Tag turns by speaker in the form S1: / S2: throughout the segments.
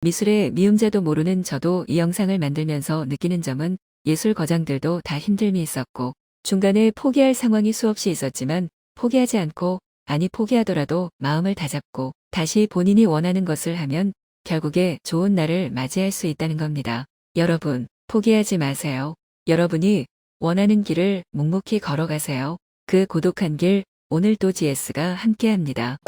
S1: 미술의 미음자도 모르는 저도 이 영상을 만들면서 느끼는 점은 예술 거장들도 다 힘듦이 있었고 중간에 포기할 상황이 수없이 있었지만 포기하지 않고 아니 포기하더라도 마음을 다잡고 다시 본인이 원하는 것을 하면 결국에 좋은 날을 맞이할 수 있다는 겁니다. 여러분, 포기하지 마세요. 여러분이 원하는 길을 묵묵히 걸어가세요. 그 고독한 길, 오늘도 GS가 함께합니다.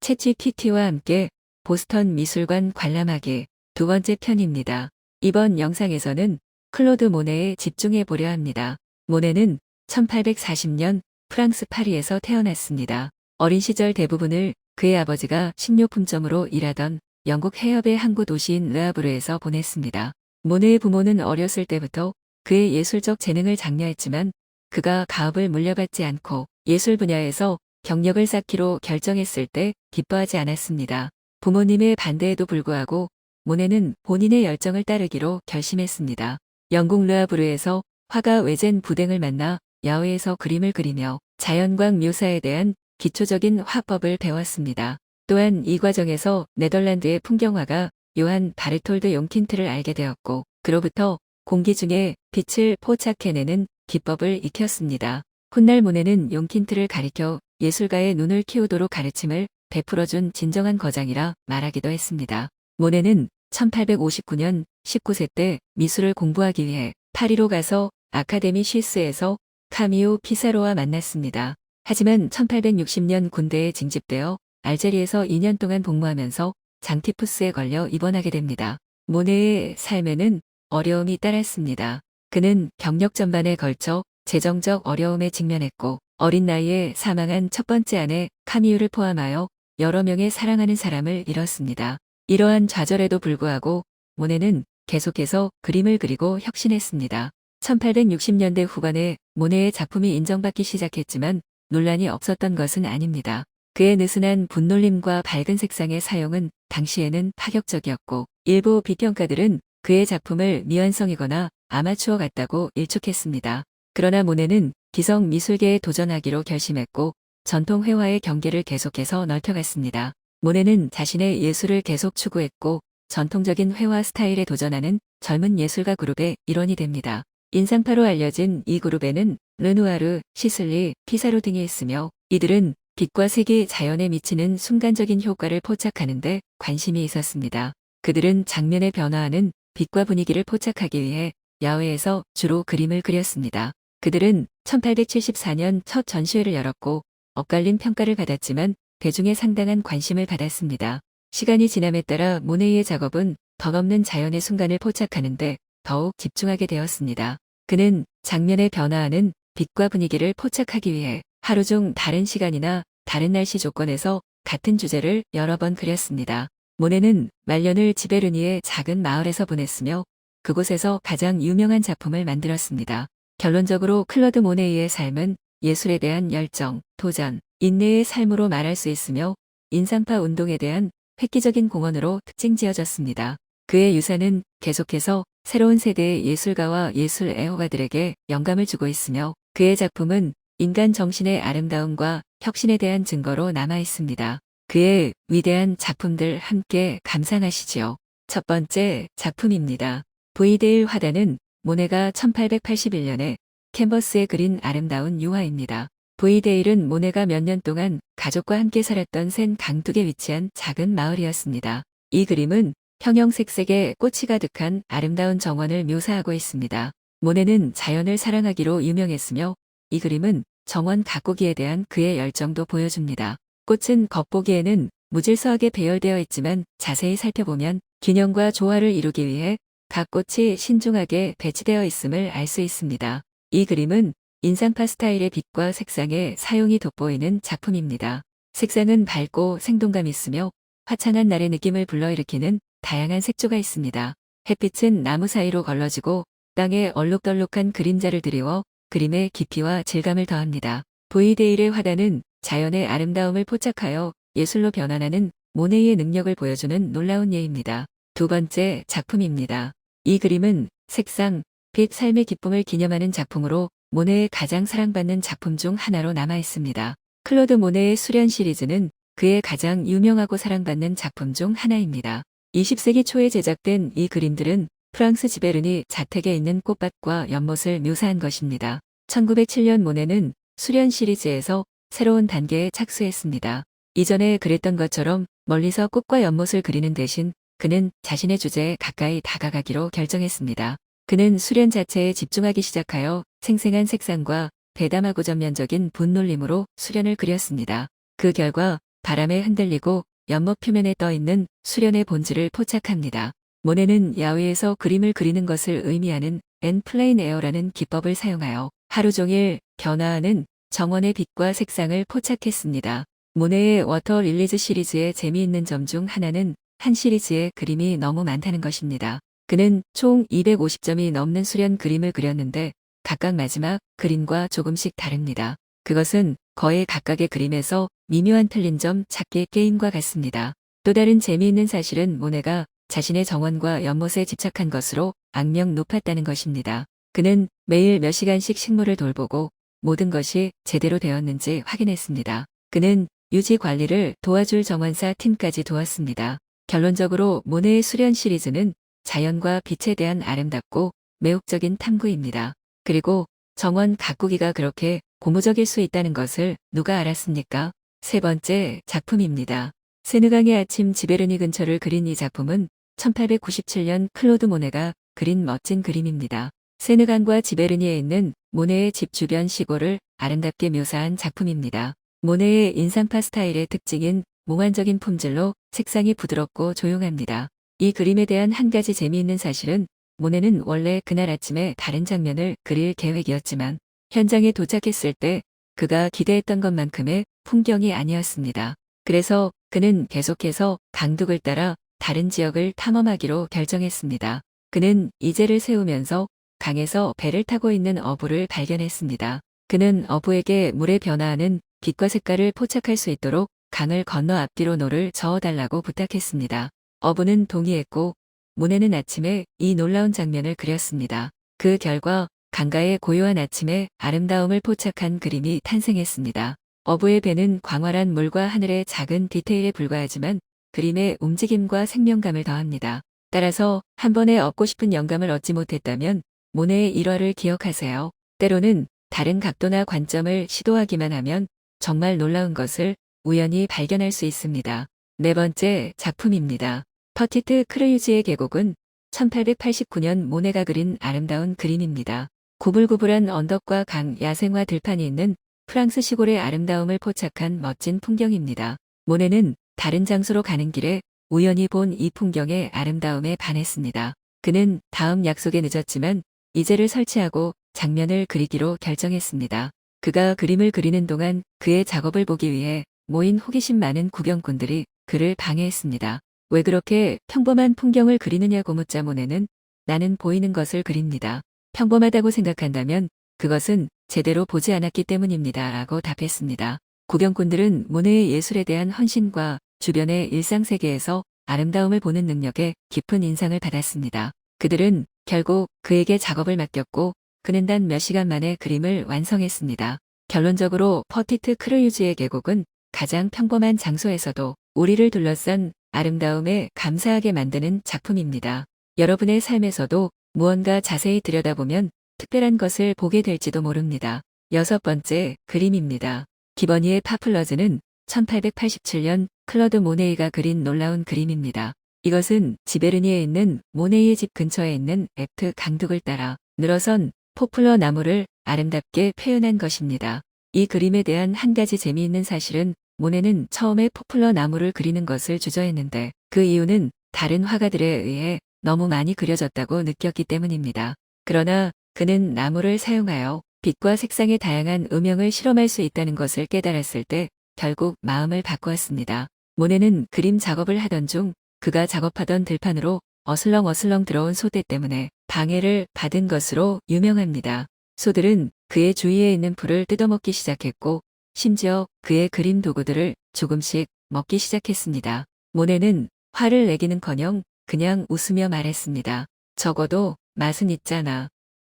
S1: 챗GPT와 함께 보스턴 미술관 관람하기 두 번째 편입니다. 이번 영상에서는 클로드 모네에 집중해 보려 합니다. 모네는 1840년 프랑스 파리에서 태어났습니다. 어린 시절 대부분을 그의 아버지가 식료품점으로 일하던 영국 해협의 항구 도시인 르아브르에서 보냈습니다. 모네의 부모는 어렸을 때부터 그의 예술적 재능을 장려했지만 그가 가업을 물려받지 않고 예술 분야에서 경력을 쌓기로 결정했을 때 기뻐하지 않았습니다. 부모님의 반대에도 불구하고 모네는 본인의 열정을 따르기로 결심했습니다. 영국 르아브르에서 화가 외젠 부댕을 만나 야외에서 그림을 그리며 자연광 묘사에 대한 기초적인 화법을 배웠습니다. 또한 이 과정에서 네덜란드의 풍경화가 요한 바르톨드 용킨트를 알게 되었고 그로부터 공기 중에 빛을 포착해내는 기법을 익혔습니다. 훗날 모네는 용킨트를 가리켜 예술가의 눈을 키우도록 가르침을 베풀어준 진정한 거장이라 말하기도 했습니다. 모네는 1859년 19세 때 미술을 공부하기 위해 파리로 가서 아카데미 쉬스에서 카미오 피사로와 만났습니다. 하지만 1860년 군대에 징집되어 알제리에서 2년 동안 복무하면서 장티푸스에 걸려 입원하게 됩니다. 모네의 삶에는 어려움이 따랐습니다. 그는 경력 전반에 걸쳐 재정적 어려움에 직면했고 어린 나이에 사망한 첫 번째 아내 카미유를 포함하여 여러 명의 사랑하는 사람을 잃었습니다. 이러한 좌절에도 불구하고 모네는 계속해서 그림을 그리고 혁신했습니다. 1860년대 후반에 모네의 작품이 인정받기 시작했지만 논란이 없었던 것은 아닙니다. 그의 느슨한 분놀림과 밝은 색상의 사용은 당시에는 파격적이었고 일부 비평가들은 그의 작품을 미완성이거나 아마추어 같다고 일축했습니다. 그러나 모네는 기성 미술계에 도전하기로 결심했고 전통 회화의 경계를 계속해서 넓혀갔습니다. 모네는 자신의 예술을 계속 추구했고 전통적인 회화 스타일에 도전하는 젊은 예술가 그룹의 일원이 됩니다. 인상파로 알려진 이 그룹에는 르누아르, 시슬리, 피사로 등이 있으며 이들은 빛과 색이 자연에 미치는 순간적인 효과를 포착하는 데 관심이 있었습니다. 그들은 장면에 변화하는 빛과 분위기를 포착하기 위해 야외에서 주로 그림을 그렸습니다. 그들은 1874년 첫 전시회를 열었고 엇갈린 평가를 받았지만 대중의 상당한 관심을 받았습니다. 시간이 지남에 따라 모네의 작업은 덧없는 자연의 순간을 포착하는데 더욱 집중하게 되었습니다. 그는 장면에 변화하는 빛과 분위기를 포착하기 위해 하루 중 다른 시간이나 다른 날씨 조건에서 같은 주제를 여러 번 그렸습니다. 모네는 말년을 지베르니의 작은 마을에서 보냈으며 그곳에서 가장 유명한 작품을 만들었습니다. 결론적으로 클로드 모네이의 삶은 예술에 대한 열정, 도전, 인내의 삶으로 말할 수 있으며 인상파 운동에 대한 획기적인 공헌으로 특징지어졌습니다. 그의 유산은 계속해서 새로운 세대의 예술가와 예술 애호가들에게 영감을 주고 있으며 그의 작품은 인간 정신의 아름다움과 혁신에 대한 증거로 남아 있습니다. 그의 위대한 작품들 함께 감상하시지요. 첫 번째 작품입니다. 브이데일 화단은 모네가 1881년에 캔버스에 그린 아름다운 유화입니다. 브이데일은 모네가 몇 년 동안 가족과 함께 살았던 센 강둑에 위치한 작은 마을이었습니다. 이 그림은 형형색색의 꽃이 가득한 아름다운 정원을 묘사하고 있습니다. 모네는 자연을 사랑하기로 유명했으며 이 그림은 정원 가꾸기에 대한 그의 열정도 보여줍니다. 꽃은 겉보기에는 무질서하게 배열되어 있지만 자세히 살펴보면 균형과 조화를 이루기 위해 각 꽃이 신중하게 배치되어 있음을 알 수 있습니다. 이 그림은 인상파 스타일의 빛과 색상의 사용이 돋보이는 작품입니다. 색상은 밝고 생동감 있으며 화창한 날의 느낌을 불러일으키는 다양한 색조가 있습니다. 햇빛은 나무 사이로 걸러지고 땅에 얼룩덜룩한 그림자를 드리워 그림의 깊이와 질감을 더합니다. 브이데일의 화단은 자연의 아름다움을 포착하여 예술로 변환하는 모네이의 능력을 보여주는 놀라운 예입니다. 두 번째 작품입니다. 이 그림은 색상, 빛, 삶의 기쁨을 기념하는 작품으로 모네의 가장 사랑받는 작품 중 하나로 남아 있습니다. 클로드 모네의 수련 시리즈는 그의 가장 유명하고 사랑받는 작품 중 하나입니다. 20세기 초에 제작된 이 그림들은 프랑스 지베르니 자택에 있는 꽃밭과 연못을 묘사한 것입니다. 1907년 모네는 수련 시리즈에서 새로운 단계에 착수했습니다. 이전에 그랬던 것처럼 멀리서 꽃과 연못을 그리는 대신 그는 자신의 주제에 가까이 다가가기로 결정했습니다. 그는 수련 자체에 집중하기 시작하여 생생한 색상과 대담하고 전면적인 분놀림으로 수련을 그렸습니다. 그 결과 바람에 흔들리고 연못 표면에 떠있는 수련의 본질을 포착합니다. 모네는 야외에서 그림을 그리는 것을 의미하는 엔 플레인 에어라는 기법을 사용하여 하루 종일 변화하는 정원의 빛과 색상을 포착했습니다. 모네의 워터 릴리즈 시리즈의 재미있는 점 중 하나는 한 시리즈의 그림이 너무 많다는 것입니다. 그는 총 250점이 넘는 수련 그림을 그렸는데 각각 마지막 그림과 조금씩 다릅니다. 그것은 거의 각각의 그림에서 미묘한 틀린 점 찾기 게임과 같습니다. 또 다른 재미있는 사실은 모네가 자신의 정원과 연못에 집착한 것으로 악명 높았다는 것입니다. 그는 매일 몇 시간씩 식물을 돌보고 모든 것이 제대로 되었는지 확인했습니다. 그는 유지 관리를 도와줄 정원사 팀까지 도왔습니다. 결론적으로 모네의 수련 시리즈는 자연과 빛에 대한 아름답고 매혹적인 탐구입니다. 그리고 정원 가꾸기가 그렇게 고무적일 수 있다는 것을 누가 알았습니까? 세 번째 작품입니다. 세느강의 아침 지베르니 근처를 그린 이 작품은 1897년 클로드 모네가 그린 멋진 그림입니다. 세느강과 지베르니에 있는 모네의 집 주변 시골을 아름답게 묘사한 작품입니다. 모네의 인상파 스타일의 특징인 몽환적인 품질로 색상이 부드럽고 조용합니다. 이 그림에 대한 한 가지 재미있는 사실은 모네는 원래 그날 아침에 다른 장면을 그릴 계획이었지만 현장에 도착했을 때 그가 기대했던 것만큼의 풍경이 아니었습니다. 그래서 그는 계속해서 강둑을 따라 다른 지역을 탐험하기로 결정했습니다. 그는 이제를 세우면서 강에서 배를 타고 있는 어부를 발견했습니다. 그는 어부에게 물에 변화하는 빛과 색깔을 포착할 수 있도록 강을 건너 앞뒤로 노를 저어달라고 부탁했습니다. 어부는 동의했고 모네는 아침에 이 놀라운 장면을 그렸습니다. 그 결과 강가의 고요한 아침의 아름다움을 포착한 그림이 탄생했습니다. 어부의 배는 광활한 물과 하늘의 작은 디테일에 불과하지만 그림의 움직임과 생명감을 더합니다. 따라서 한 번에 얻고 싶은 영감을 얻지 못했다면 모네의 일화를 기억하세요. 때로는 다른 각도나 관점을 시도하기만 하면 정말 놀라운 것을 우연히 발견할 수 있습니다. 네 번째 작품입니다. 퍼티트 크르유즈의 계곡은 1889년 모네가 그린 아름다운 그림입니다. 구불구불한 언덕과 강, 야생화 들판이 있는 프랑스 시골의 아름다움을 포착한 멋진 풍경입니다. 모네는 다른 장소로 가는 길에 우연히 본 이 풍경의 아름다움에 반했습니다. 그는 다음 약속에 늦었지만 이제를 설치하고 장면을 그리기로 결정했습니다. 그가 그림을 그리는 동안 그의 작업을 보기 위해 모인 호기심 많은 구경꾼들이 그를 방해했습니다. 왜 그렇게 평범한 풍경을 그리느냐고 묻자 모네는 나는 보이는 것을 그립니다. 평범하다고 생각한다면 그것은 제대로 보지 않았기 때문입니다. 라고 답했습니다. 구경꾼들은 모네의 예술에 대한 헌신과 주변의 일상세계에서 아름다움을 보는 능력에 깊은 인상을 받았습니다. 그들은 결국 그에게 작업을 맡겼고 그는 단 몇 시간 만에 그림을 완성했습니다. 결론적으로 퍼티트 크르유즈의 계곡은 가장 평범한 장소에서도 우리를 둘러싼 아름다움에 감사하게 만드는 작품입니다. 여러분의 삶에서도 무언가 자세히 들여다보면 특별한 것을 보게 될지도 모릅니다. 여섯 번째 그림입니다. 기버니의 파플러즈는 1887년 클로드 모네이가 그린 놀라운 그림입니다. 이것은 지베르니에 있는 모네이의 집 근처에 있는 에프 강둑을 따라 늘어선 포플러 나무를 아름답게 표현한 것입니다. 이 그림에 대한 한 가지 재미있는 사실은 모네는 처음에 포플러 나무를 그리는 것을 주저했는데 그 이유는 다른 화가들에 의해 너무 많이 그려졌다고 느꼈기 때문입니다. 그러나 그는 나무를 사용하여 빛과 색상의 다양한 음영을 실험할 수 있다는 것을 깨달았을 때 결국 마음을 바꾸었습니다. 모네는 그림 작업을 하던 중 그가 작업하던 들판으로 어슬렁어슬렁 들어온 소떼 때문에 방해를 받은 것으로 유명합니다. 소들은 그의 주위에 있는 풀을 뜯어먹기 시작했고 심지어 그의 그림 도구들을 조금씩 먹기 시작했습니다. 모네는 화를 내기는커녕 그냥 웃으며 말했습니다. 적어도 맛은 있잖아.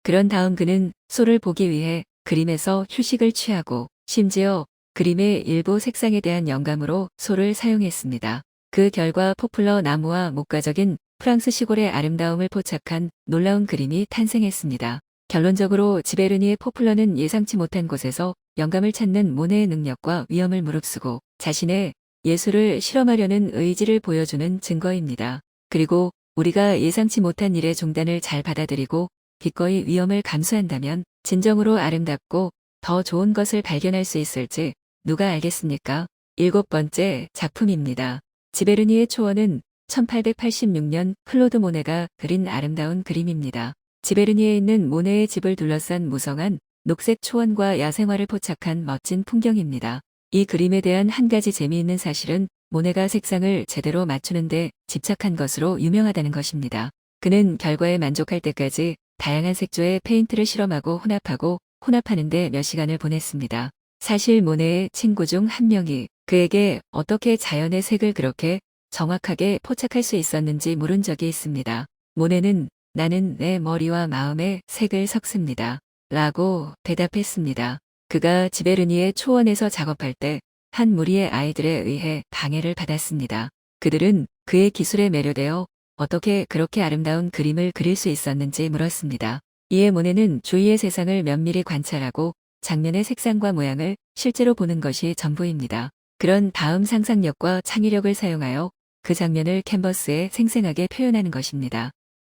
S1: 그런 다음 그는 소를 보기 위해 그림에서 휴식을 취하고 심지어 그림의 일부 색상에 대한 영감으로 소를 사용했습니다. 그 결과 포플러 나무와 목가적인 프랑스 시골의 아름다움을 포착한 놀라운 그림이 탄생했습니다. 결론적으로 지베르니의 포플러는 예상치 못한 곳에서 영감을 찾는 모네의 능력과 위험을 무릅쓰고 자신의 예술을 실험하려는 의지를 보여주는 증거입니다. 그리고 우리가 예상치 못한 일의 중단을 잘 받아들이고 기꺼이 위험을 감수한다면 진정으로 아름답고 더 좋은 것을 발견할 수 있을지 누가 알겠습니까? 7번째 작품입니다. 지베르니의 초원은 1886년 클로드 모네가 그린 아름다운 그림입니다. 지베르니에 있는 모네의 집을 둘러싼 무성한 녹색 초원과 야생화를 포착한 멋진 풍경입니다. 이 그림에 대한 한 가지 재미있는 사실은 모네가 색상을 제대로 맞추는데 집착한 것으로 유명하다는 것입니다. 그는 결과에 만족할 때까지 다양한 색조의 페인트를 실험하고 혼합하는데 몇 시간을 보냈습니다. 사실 모네의 친구 중 한 명이 그에게 어떻게 자연의 색을 그렇게 정확하게 포착할 수 있었는지 물은 적이 있습니다. 모네는 나는 내 머리와 마음의 색을 섞습니다. 라고 대답했습니다. 그가 지베르니의 초원에서 작업할 때 한 무리의 아이들에 의해 방해를 받았습니다. 그들은 그의 기술에 매료되어 어떻게 그렇게 아름다운 그림을 그릴 수 있었는지 물었습니다. 이에 모네는 주위의 세상을 면밀히 관찰하고 장면의 색상과 모양을 실제로 보는 것이 전부입니다. 그런 다음 상상력과 창의력을 사용하여 그 장면을 캔버스에 생생하게 표현하는 것입니다.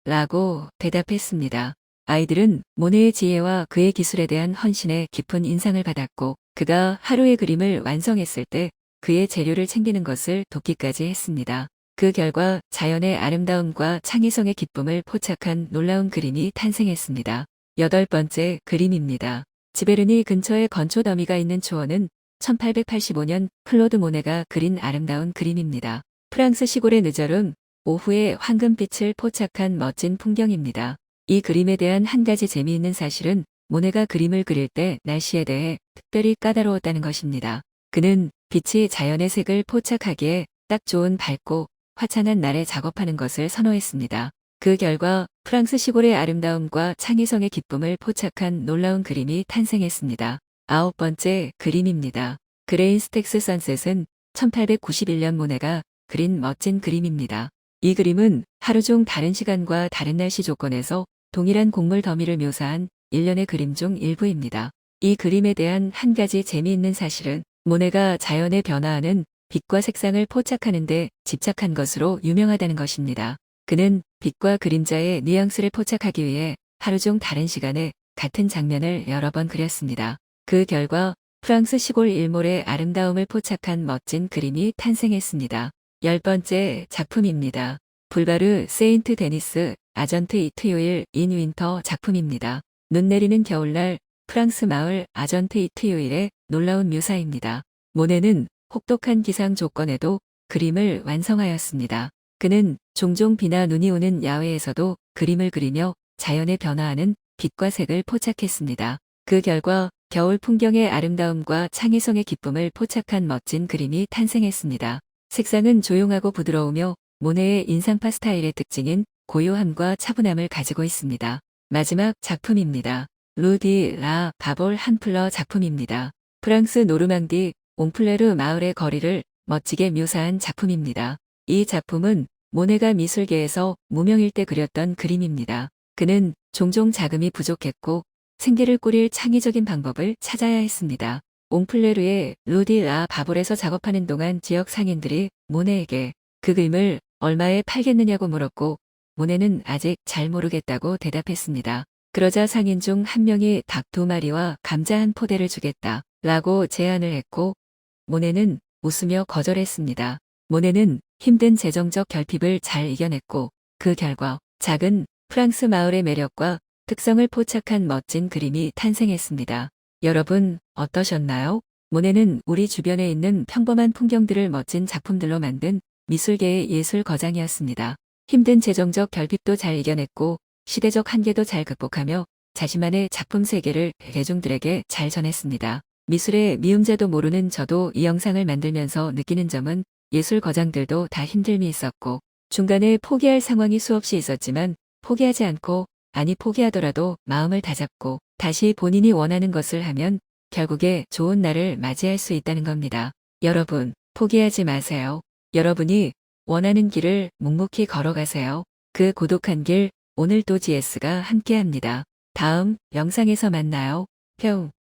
S1: 라고 대답했습니다. 아이들은 모네의 지혜와 그의 기술에 대한 헌신에 깊은 인상을 받았고 그가 하루의 그림을 완성했을 때 그의 재료를 챙기는 것을 돕기까지 했습니다. 그 결과 자연의 아름다움과 창의성의 기쁨을 포착한 놀라운 그림이 탄생했습니다. 8번째 그림입니다. 지베르니 근처에 건초 더미가 있는 초원은 1885년 클로드 모네가 그린 아름다운 그림입니다. 프랑스 시골의 늦저름, 오후의 황금빛을 포착한 멋진 풍경입니다. 이 그림에 대한 한 가지 재미있는 사실은 모네가 그림을 그릴 때 날씨에 대해 특별히 까다로웠다는 것입니다. 그는 빛이 자연의 색을 포착하기에 딱 좋은 밝고 화창한 날에 작업하는 것을 선호했습니다. 그 결과 프랑스 시골의 아름다움과 창의성의 기쁨을 포착한 놀라운 그림이 탄생했습니다. 9번째 그림입니다. 그레인스텍스 선셋은 1891년 모네가 그린 멋진 그림입니다. 이 그림은 하루 중 다른 시간과 다른 날씨 조건에서 동일한 곡물 더미를 묘사한 일련의 그림 중 일부입니다. 이 그림에 대한 한 가지 재미있는 사실은 모네가 자연에 변화하는 빛과 색상을 포착하는데 집착한 것으로 유명하다는 것입니다. 그는 빛과 그림자의 뉘앙스를 포착하기 위해 하루 중 다른 시간에 같은 장면을 여러 번 그렸습니다. 그 결과 프랑스 시골 일몰의 아름다움을 포착한 멋진 그림이 탄생했습니다. 10번째 작품입니다. 불바르 세인트 데니스 아전트 이트요일 인 윈터 작품입니다. 눈 내리는 겨울날 프랑스 마을 아전트 이트요일의 놀라운 묘사입니다. 모네는 혹독한 기상 조건에도 그림을 완성하였습니다. 그는 종종 비나 눈이 오는 야외에서도 그림을 그리며 자연에 변화하는 빛과 색을 포착했습니다. 그 결과 겨울 풍경의 아름다움과 창의성의 기쁨을 포착한 멋진 그림이 탄생했습니다. 색상은 조용하고 부드러우며 모네의 인상파 스타일의 특징인 고요함과 차분함을 가지고 있습니다. 마지막 작품입니다. 루디 라 바볼 한플러 작품입니다. 프랑스 노르망디 옹플레르 마을의 거리를 멋지게 묘사한 작품입니다. 이 작품은 모네가 미술계에서 무명일 때 그렸던 그림입니다. 그는 종종 자금이 부족했고 생계를 꾸릴 창의적인 방법을 찾아야 했습니다. 옹플레르의 루디 라 바볼에서 작업하는 동안 지역 상인들이 모네에게 그 그림을 얼마에 팔겠느냐고 물었고 모네는 아직 잘 모르겠다고 대답했습니다. 그러자 상인 중 한 명이 닭 2마리와 감자 1포대를 주겠다 라고 제안을 했고 모네는 웃으며 거절했습니다. 모네는 힘든 재정적 결핍을 잘 이겨냈고 그 결과 작은 프랑스 마을의 매력과 특성을 포착한 멋진 그림이 탄생했습니다. 여러분 어떠셨나요? 모네는 우리 주변에 있는 평범한 풍경들을 멋진 작품들로 만든 미술계의 예술 거장이었습니다. 힘든 재정적 결핍도 잘 이겨냈고 시대적 한계도 잘 극복하며 자신만의 작품 세계를 대중들에게 잘 전했습니다. 미술의 미음자도 모르는 저도 이 영상을 만들면서 느끼는 점은 예술 거장들도 다 힘듦이 있었고 중간에 포기할 상황이 수없이 있었지만 포기하지 않고 아니 포기하더라도 마음을 다잡고 다시 본인이 원하는 것을 하면 결국에 좋은 날을 맞이할 수 있다는 겁니다. 여러분, 포기하지 마세요. 여러분이 원하는 길을 묵묵히 걸어가세요. 그 고독한 길, 오늘도 GS가 함께합니다. 다음 영상에서 만나요. 뿅.